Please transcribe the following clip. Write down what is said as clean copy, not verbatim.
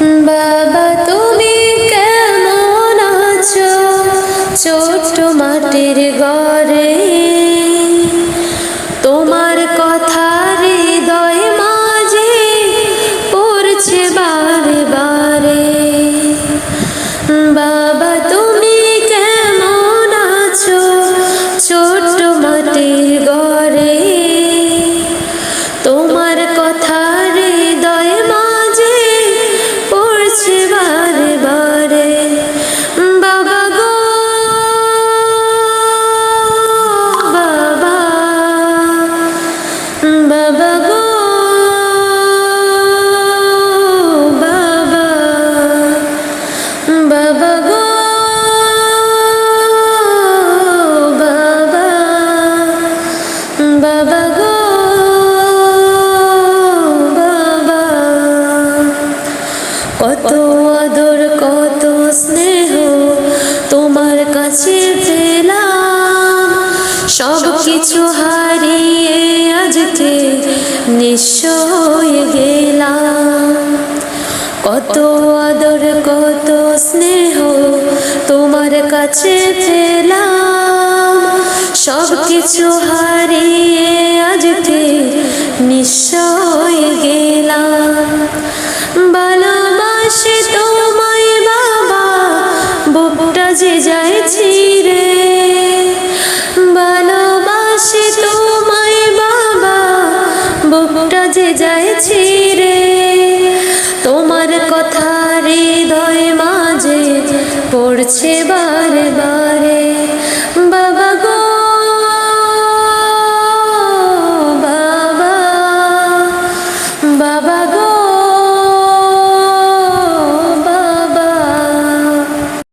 বাবা তুমি কেমন আছো ছোট্ট মাটির ঘরে, তোমার কথা হৃদয় মাঝে পড়ছে বারে বারে। বাবা তুমি কেমন আছো ছোট্ট মাটির ঘরে, তোমার কথা হৃদয় মাঝে পড়ছে বারে বারে। বাবা গো বাবা, বাবা গো বাবা, বাবা গো বাবা, বাবা গো বাবা। কত আদর কত স্নেহ তোমার কাছে পেলাম, সব কিছু হারিয়ে আজকে নিঃস্ব হয়ে গেলাম। কত আদর কত স্নেহ তোমার কাছে পেলাম, সব কিছু হারিয়ে আজকে নিঃস্ব হয়ে গেলাম। ভালোবাসি তোমায় বাবা, বুকটা যে যায় ছিঁড়ে। ভালোবাসি তোমায় বাবা, বুকটা যে যায় ছিঁড়ে। তোমার কথা হৃদয় মাঝে পড়ছে বারে বারে।